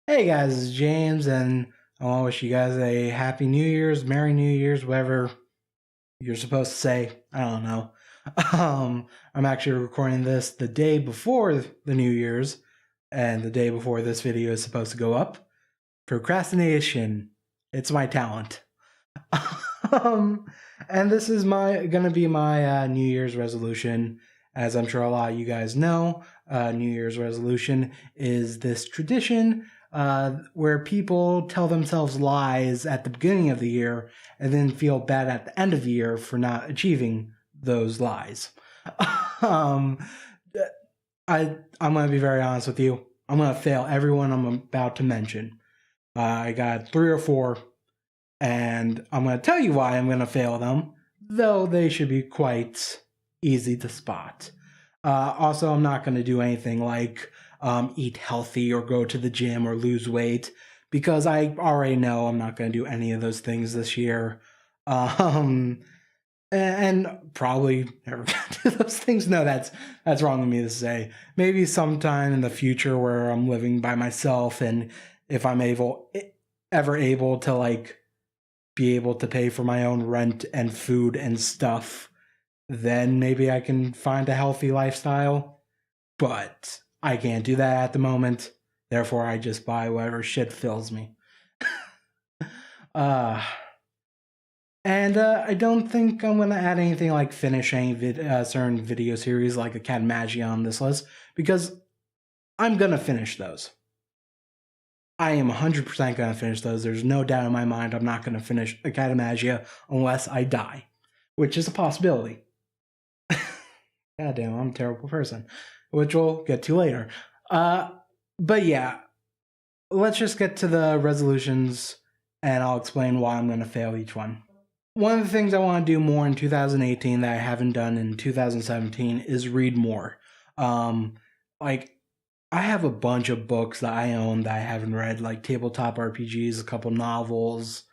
Hey guys, it's James, and I want to wish you guys a Happy New Year's, Merry New Year's, whatever you're supposed to say. I don't know. I'm actually recording this the day before the New Year's, and the day before this video is supposed to go up. Procrastination, it's my talent. um, and this is gonna be my New Year's resolution. As I'm sure a lot of you guys know, New Year's resolution is this tradition where people tell themselves lies at the beginning of the year and then feel bad at the end of the year for not achieving those lies. um, I'm going to be very honest with you. I'm going to fail everyone I'm about to mention. I got 3 or 4, and I'm going to tell you why I'm going to fail them, though they should be quite easy to spot. Also, I'm not going to do anything like eat healthy or go to the gym or lose weight, because I already know I'm not going to do any of those things this year. And probably never going to do those things. No, that's wrong of me to say. Maybe sometime in the future where I'm living by myself, and if I'm ever able to like be able to pay for my own rent and food and stuff, then maybe I can find a healthy lifestyle. But I can't do that at the moment. Therefore, I just buy whatever shit fills me. And I don't think I'm going to add anything like finishing certain video series like Academagia on this list, because I'm going to finish those. I am 100% going to finish those. There's no doubt in my mind I'm not going to finish Academagia unless I die, which is a possibility. Goddamn, I'm a terrible person, which we'll get to later. But yeah, let's just get to the resolutions, and I'll explain why I'm going to fail each one. One of the things I want to do more in 2018 that I haven't done in 2017 is read more. Like, I have a bunch of books that I own that I haven't read, like tabletop RPGs, a couple novels,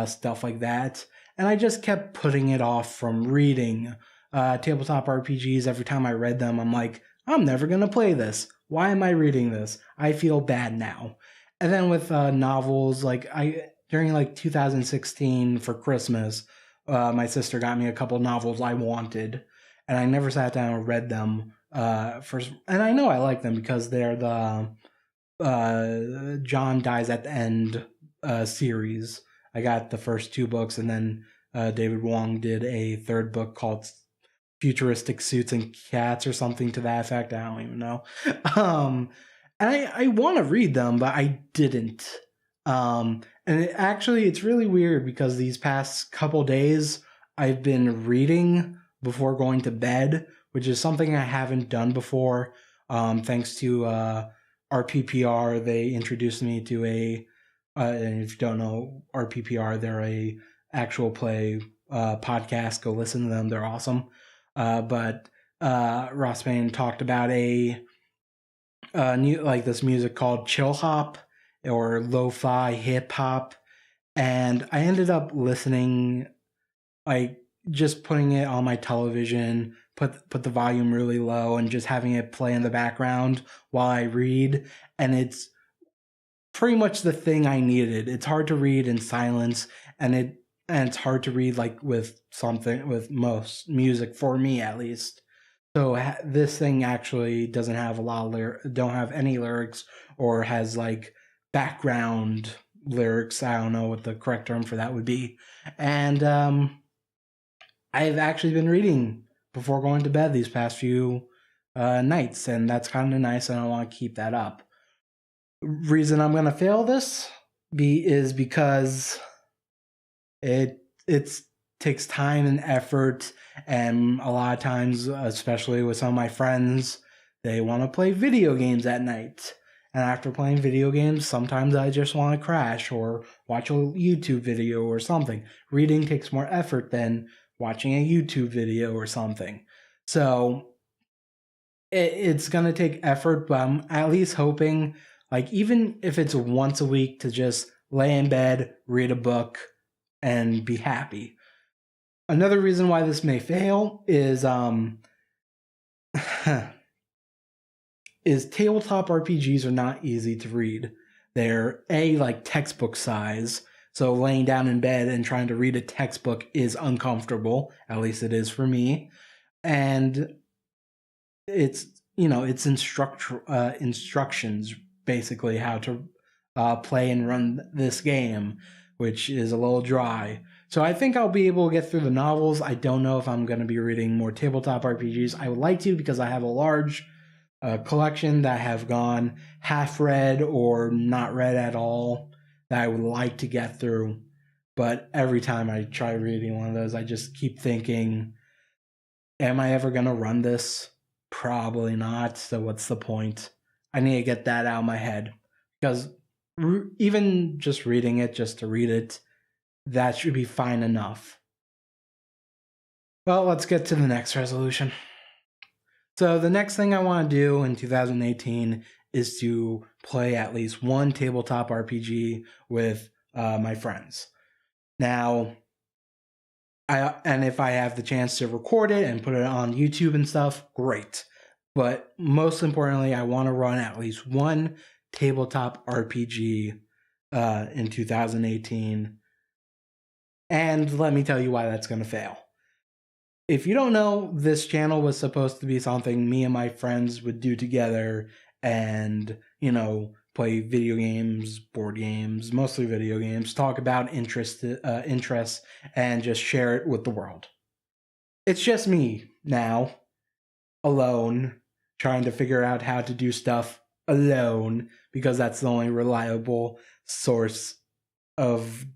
stuff like that. And I just kept putting it off from reading. Tabletop RPGs, every time I read them, I'm like, I'm never going to play this. Why am I reading this? I feel bad now. And then with novels, like during like 2016 for Christmas, my sister got me a couple novels I wanted, and I never sat down and read them. First, and I know I like them because they're the John Dies at the End series. I got the first 2 books, and then David Wong did a 3rd book called Futuristic Suits and Cats or something to that effect. I don't even know. And I want to read them, but I didn't. And it's really weird because these past couple days I've been reading before going to bed, which is something I haven't done before. Thanks to RPPR, they introduced me to and if you don't know RPPR, they're a actual play podcast. Go listen to them; they're awesome. But Ross Payne talked about a new this music called Chillhop, or lo-fi hip hop, and I ended up listening, like just putting it on my television, put the volume really low, and just having it play in the background while I read, and it's pretty much the thing I needed. It's hard to read in silence, and it's hard to read like with most music, for me at least. So this thing actually doesn't have a lot of don't have any lyrics, or has like background lyrics. I don't know what the correct term for that would be. And I've actually been reading before going to bed these past few nights, and that's kind of nice, and I want to keep that up. Reason I'm going to fail this is because it takes time and effort, and a lot of times, especially with some of my friends, they want to play video games at night. And after playing video games, sometimes I just want to crash or watch a YouTube video or something. Reading takes more effort than watching a YouTube video or something. So it's going to take effort, but I'm at least hoping, like, even if it's once a week, to just lay in bed, read a book, and be happy. Another reason why this may fail is is tabletop RPGs are not easy to read. They're like textbook size. So laying down in bed and trying to read a textbook is uncomfortable. At least it is for me. And it's, it's instructions, basically, how to play and run this game, which is a little dry. So I think I'll be able to get through the novels. I don't know if I'm going to be reading more tabletop RPGs. I would like to, because I have a large collection that have gone half read or not read at all that I would like to get through. But every time I try reading one of those, I just keep thinking, am I ever going to run this? Probably not. So what's the point? I need to get that out of my head, because even just reading it, just to read it, that should be fine enough. Well, let's get to the next resolution. So the next thing I want to do in 2018 is to play at least one tabletop RPG with my friends. Now, if I have the chance to record it and put it on YouTube and stuff, great. But most importantly, I want to run at least one tabletop RPG in 2018. And let me tell you why that's going to fail. If you don't know, this channel was supposed to be something me and my friends would do together and, play video games, board games, mostly video games, talk about interests, and just share it with the world. It's just me now, alone, trying to figure out how to do stuff alone, because that's the only reliable source of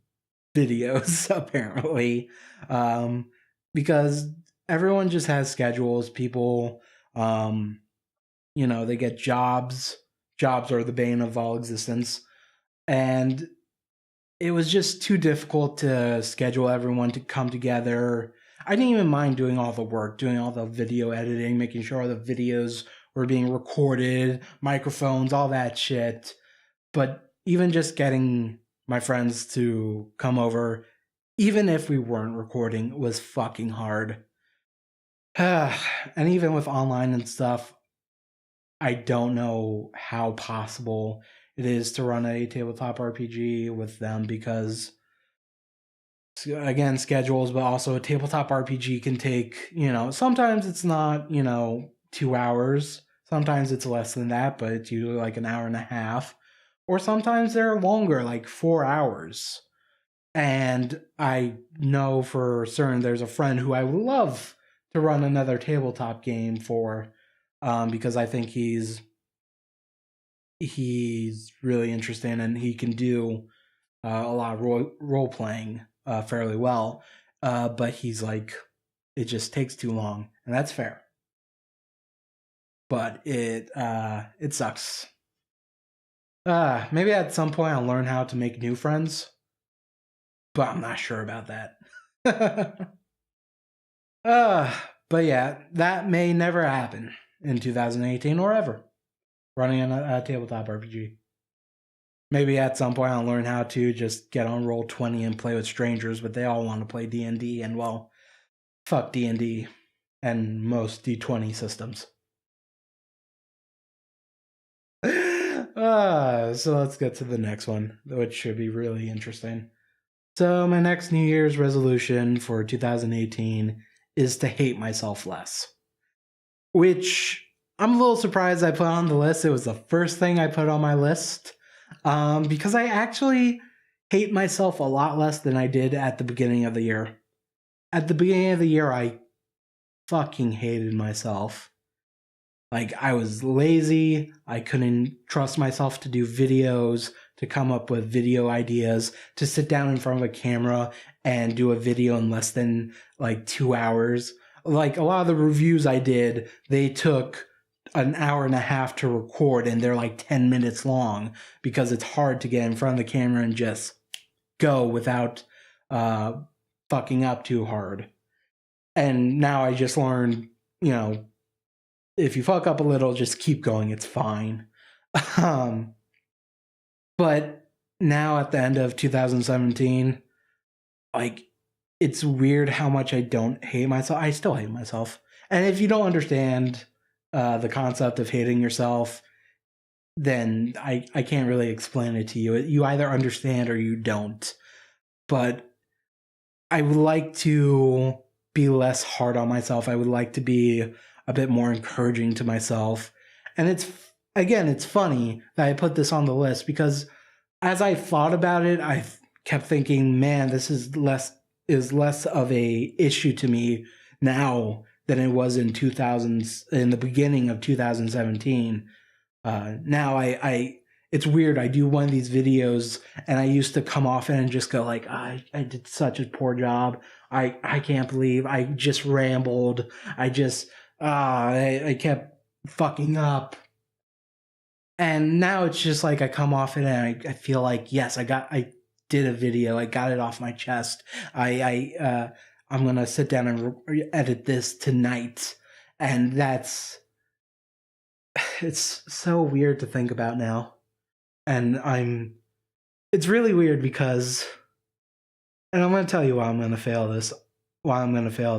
videos, apparently. Because everyone just has schedules. People, they get jobs. Jobs are the bane of all existence. And it was just too difficult to schedule everyone to come together. I didn't even mind doing all the work, doing all the video editing, making sure the videos were being recorded, microphones, all that shit. But even just getting my friends to come over, even if we weren't recording, was fucking hard. And even with online and stuff, I don't know how possible it is to run a tabletop RPG with them, because, again, schedules, but also a tabletop RPG can take, sometimes it's not, 2 hours. Sometimes it's less than that, but it's usually like an hour and a half. Or sometimes they're longer, like 4 hours. And I know for certain there's a friend who I would love to run another tabletop game for, because I think he's really interesting and he can do a lot of role playing fairly well. But he's like, it just takes too long, and that's fair. But it sucks. Maybe at some point I'll learn how to make new friends, but I'm not sure about that. But yeah, that may never happen in 2018 or ever, running a tabletop RPG. Maybe at some point I'll learn how to just get on Roll20 and play with strangers, but they all want to play D&D, and well, fuck D&D and most D20 systems. So let's get to the next one, which should be really interesting. So my next New Year's resolution for 2018 is to hate myself less, which I'm a little surprised I put on the list. It was the first thing I put on my list, because I actually hate myself a lot less than I did at the beginning of the year. At the beginning of the year, I fucking hated myself. Like, I was lazy, I couldn't trust myself to do videos, to come up with video ideas, to sit down in front of a camera and do a video in less than, 2 hours. Like, a lot of the reviews I did, they took an hour and a half to record, and they're 10 minutes long, because it's hard to get in front of the camera and just go without fucking up too hard. And now I just learned, if you fuck up a little, just keep going. It's fine. But now at the end of 2017, it's weird how much I don't hate myself. I still hate myself. And if you don't understand the concept of hating yourself, then I can't really explain it to you. You either understand or you don't. But I would like to be less hard on myself. I would like to be a bit more encouraging to myself. And it's funny that I put this on the list because as I thought about it, I kept thinking, man, this is less of a issue to me now than it was in the beginning of 2017. Now it's weird. I do one of these videos and I used to come off it and just go like, I did such a poor job. I can't believe I just rambled. I kept fucking up. And now it's just like I come off it and I feel like, yes, I did a video. I got it off my chest. I'm going to sit down and edit this tonight. And it's so weird to think about now. And it's really weird because, and I'm going to tell you why I'm going to fail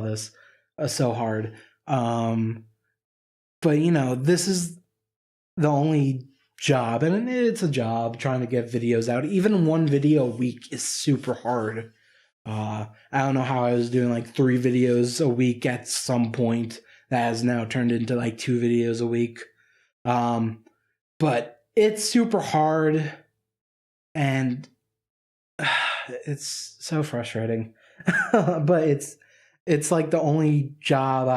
this so hard. But this is the only job, and it's a job trying to get videos out. Even one video a week is super hard. I don't know how I was doing like 3 videos a week at some point. That has now turned into like 2 videos a week. But it's super hard, and it's so frustrating. But it's like the only job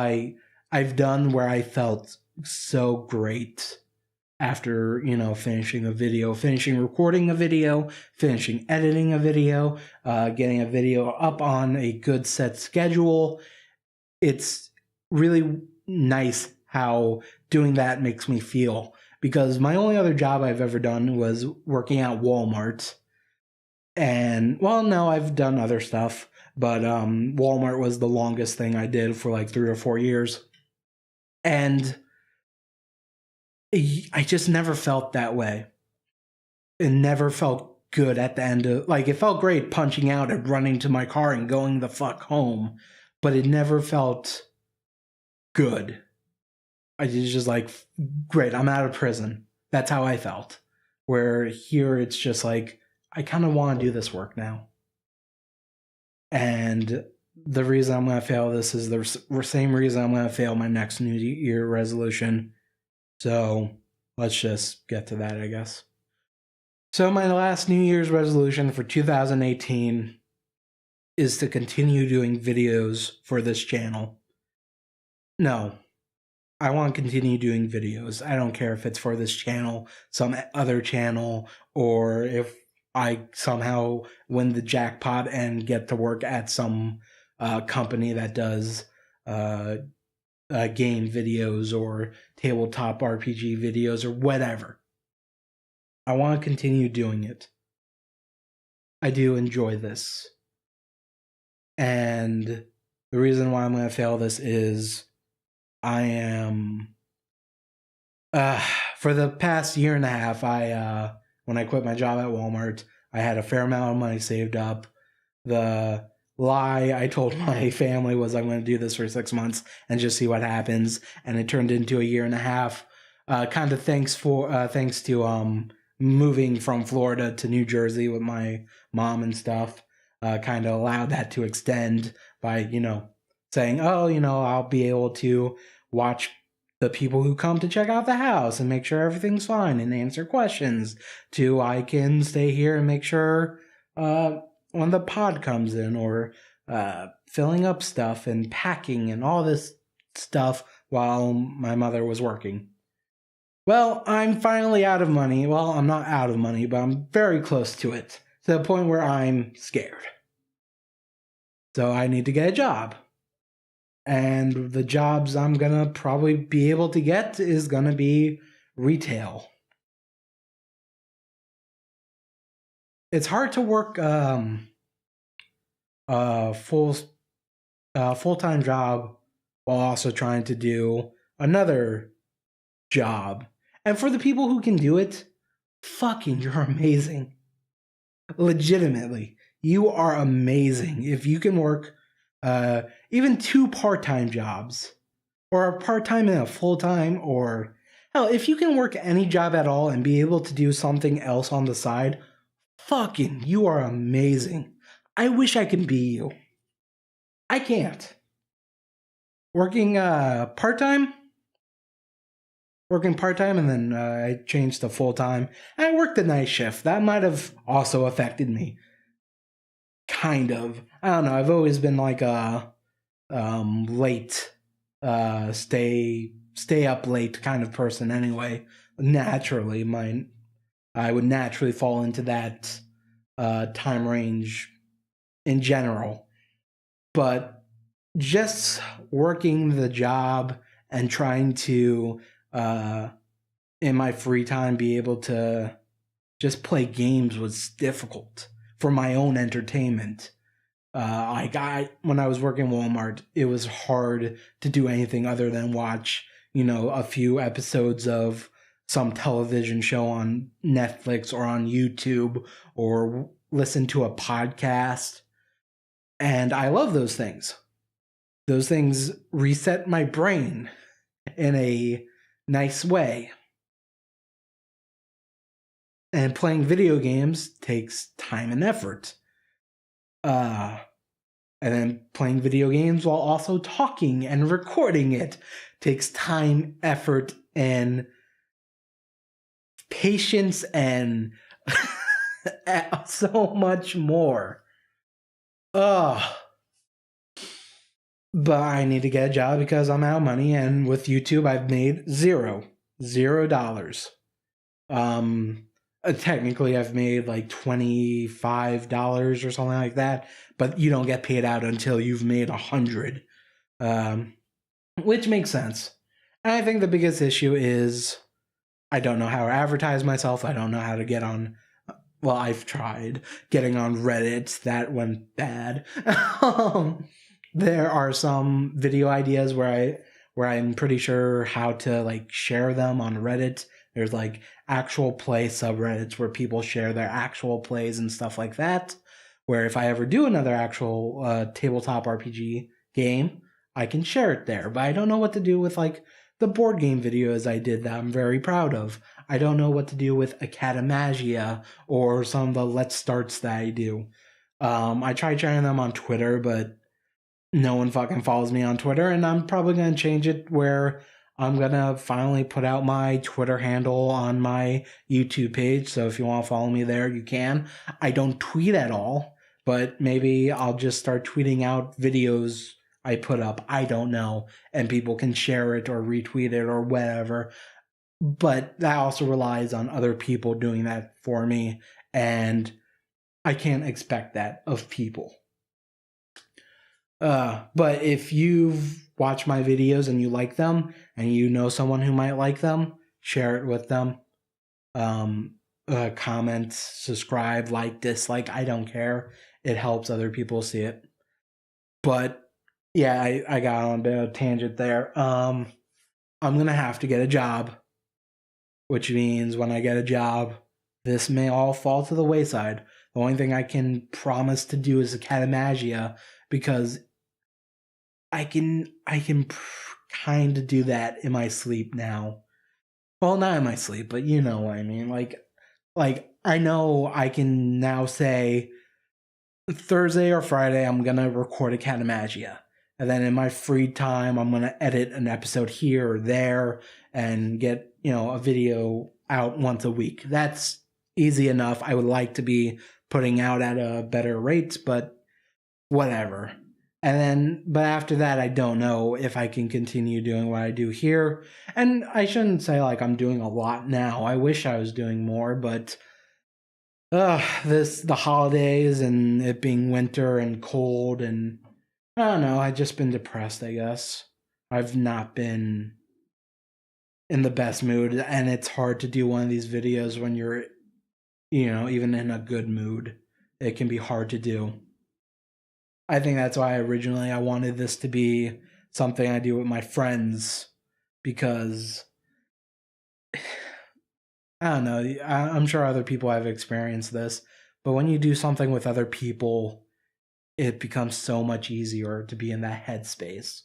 I've done where I felt so great after, finishing a video, finishing recording a video, finishing editing a video, getting a video up on a good set schedule. It's really nice how doing that makes me feel, because my only other job I've ever done was working at Walmart. And, well, no, I've done other stuff, but Walmart was the longest thing I did for like 3 or 4 years. And I just never felt that way. It never felt good at the end of, like, it felt great punching out and running to my car and going the fuck home, but it never felt good. I was just like, great, I'm out of prison. That's how I felt. Where here it's just like, I kind of want to do this work now. And the reason I'm going to fail this is the same reason I'm going to fail my next New Year resolution. So let's just get to that, I guess. So my last New Year's resolution for 2018 is to continue doing videos for this channel. No, I want to continue doing videos. I don't care if it's for this channel, some other channel, or if I somehow win the jackpot and get to work at some company that does game videos or tabletop RPG videos or whatever. I want to continue doing it. I do enjoy this. And the reason why I'm going to fail this is I am, for the past year and a half, when I quit my job at Walmart, I had a fair amount of money saved up. The lie I told my family was I'm going to do this for 6 months and just see what happens. And it turned into a year and a half, kind of thanks to moving from Florida to New Jersey with my mom and stuff, kind of allowed that to extend by, saying, I'll be able to watch the people who come to check out the house and make sure everything's fine and answer questions, to I can stay here and make sure when the pod comes in, or filling up stuff and packing and all this stuff while my mother was working. Well, I'm finally out of money. Well, I'm not out of money, but I'm very close to it, to the point where I'm scared. So I need to get a job. And the jobs I'm going to probably be able to get is going to be retail. It's hard to work a full-time job while also trying to do another job. And for the people who can do it, fucking, you're amazing. Legitimately, you are amazing. If you can work even 2 part-time jobs, or a part-time and a full-time, or Hell, if you can work any job at all and be able to do something else on the side, fucking, you are amazing. I wish I could be you. I can't. Working part-time, and then I changed to full-time. And I worked the night shift. That might have also affected me. Kind of. I don't know. I've always been like a late, stay up late kind of person anyway. Naturally, I would naturally fall into that time range in general. But just working the job and trying to, in my free time, be able to just play games was difficult for my own entertainment. When I was working Walmart, it was hard to do anything other than watch, a few episodes of some television show on Netflix or on YouTube or listen to a podcast. And I love those things. Those things reset my brain in a nice way. And playing video games takes time and effort. And then playing video games while also talking and recording it takes time, effort, and patience, and so much more. But I need to get a job because I'm out of money, and with YouTube I've made $0. Technically I've made like $25 or something like that, but you don't get paid out until you've made 100, which makes sense. And I think the biggest issue is I don't know how to advertise myself. I don't know how to get on. Well, I've tried getting on Reddit. That went bad. There are some video ideas where I'm pretty sure how to like share them on Reddit. There's like actual play subreddits where people share their actual plays and stuff like that. Where if I ever do another actual tabletop RPG game, I can share it there. But I don't know what to do with like the board game videos I did that I'm very proud of. I don't know what to do with Academagia or some of the Let's Starts that I do. I tried sharing them on Twitter, but no one fucking follows me on Twitter, and I'm probably going to change it where I'm going to finally put out my Twitter handle on my YouTube page, so if you want to follow me there, you can. I don't tweet at all, but maybe I'll just start tweeting out videos I put up. I don't know, and people can share it or retweet it or whatever, but that also relies on other people doing that for me, and I can't expect that of people. But if you've watched my videos and you like them, and you know someone who might like them, share it with them. Comment, subscribe, like, dislike, I don't care. It helps other people see it. But yeah, I got on a bit of a tangent there. I'm gonna have to get a job, which means when I get a job, this may all fall to the wayside. The only thing I can promise to do is Academagia, because I can kind of do that in my sleep now. Well, not in my sleep, but you know what I mean. Like I know I can now say Thursday or Friday I'm gonna record Academagia, and then in my free time I'm gonna edit an episode here or there and get a video out once a week. That's easy enough. I would like to be putting out at a better rate, but whatever. But after that, I don't know if I can continue doing what I do here. And I shouldn't say like I'm doing a lot now. I wish I was doing more, but the holidays and it being winter and cold, and I don't know, I've just been depressed, I guess. I've not been in the best mood, and it's hard to do one of these videos when you're, even in a good mood. It can be hard to do. I think that's why originally I wanted this to be something I do with my friends, because I don't know, I'm sure other people have experienced this, but when you do something with other people, it becomes so much easier to be in that headspace,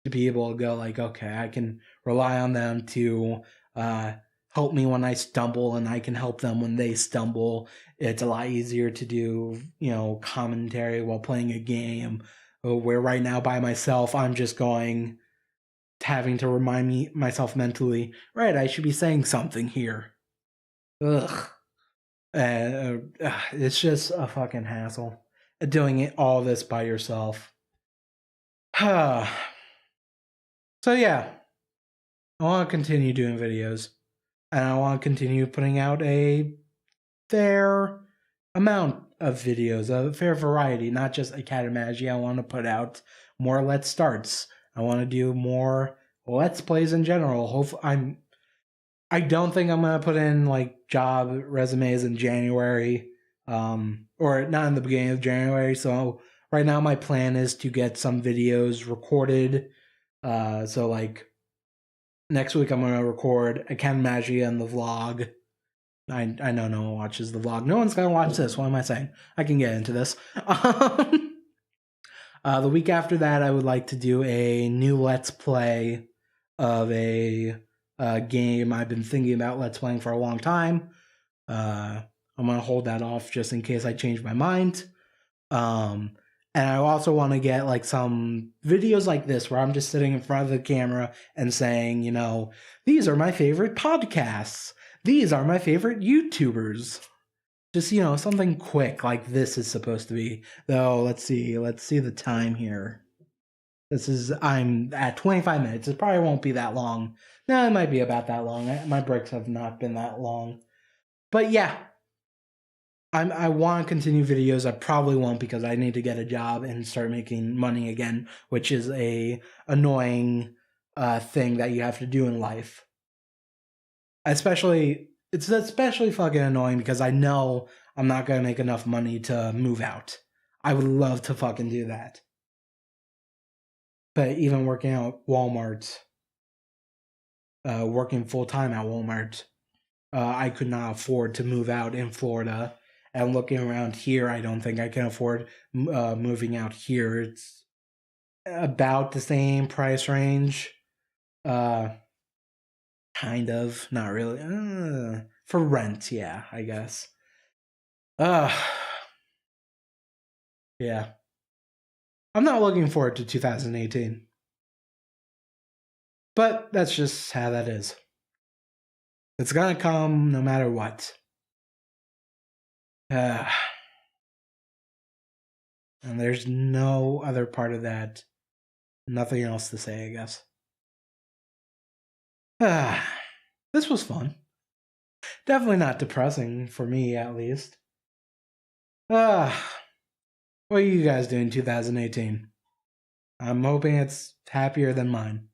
to be able to go like, okay, I can rely on them to help me when I stumble, and I can help them when they stumble. It's a lot easier to do, commentary while playing a game, where right now by myself, I'm just having to remind myself mentally, right, I should be saying something here. Ugh. It's just a fucking hassle doing all this by yourself. So yeah, I want to continue doing videos, and I want to continue putting out a fair amount of videos, a fair variety, not just Academagy. I want to put out more Let's Starts. I want to do more Let's Plays in general. I don't think I'm gonna put in like job resumes in January, or not in the beginning of January. So right now my plan is to get some videos recorded. So like next week I'm gonna record Academagy and the vlog. I know no one watches the vlog. No one's gonna watch this. What am I saying? I can get into this. The week after that, I would like to do a new Let's Play of a game I've been thinking about Let's Playing for a long time. I'm going to hold that off just in case I change my mind. And I also want to get like some videos like this where I'm just sitting in front of the camera and saying, these are my favorite podcasts. These are my favorite YouTubers. Just, something quick like this is supposed to be. Though, let's see the time here. I'm at 25 minutes. It probably won't be that long. No, it might be about that long. My breaks have not been that long. But yeah, I want to continue videos. I probably won't because I need to get a job and start making money again, which is a annoying thing that you have to do in life. It's especially fucking annoying because I know I'm not going to make enough money to move out. I would love to fucking do that. But even working at Walmart, working full-time at Walmart, I could not afford to move out in Florida. And looking around here, I don't think I can afford moving out here. It's about the same price range. Kind of, not really. For rent, yeah, I guess. Yeah. I'm not looking forward to 2018. But that's just how that is. It's gonna come no matter what. And there's no other part of that. Nothing else to say, I guess. This was fun. Definitely not depressing for me, at least. What are you guys doing in 2018? I'm hoping it's happier than mine.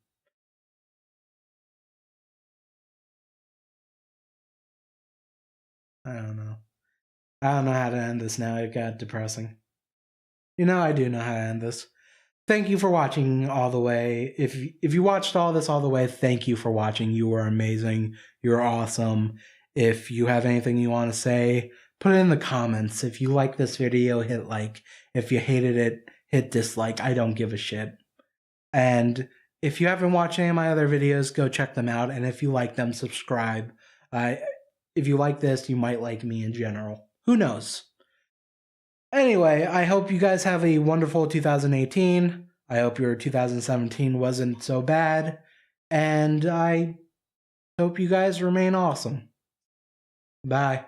I don't know. I don't know how to end this now. It got depressing. I do know how to end this. Thank you for watching all the way. If you watched all this all the way, thank you for watching. You were amazing. You're awesome. If you have anything you want to say, put it in the comments. If you like this video, hit like. If you hated it, hit dislike. I don't give a shit. And if you haven't watched any of my other videos, go check them out. And if you like them, subscribe. If you like this, you might like me in general. Who knows? Anyway, I hope you guys have a wonderful 2018. I hope your 2017 wasn't so bad. And I hope you guys remain awesome. Bye.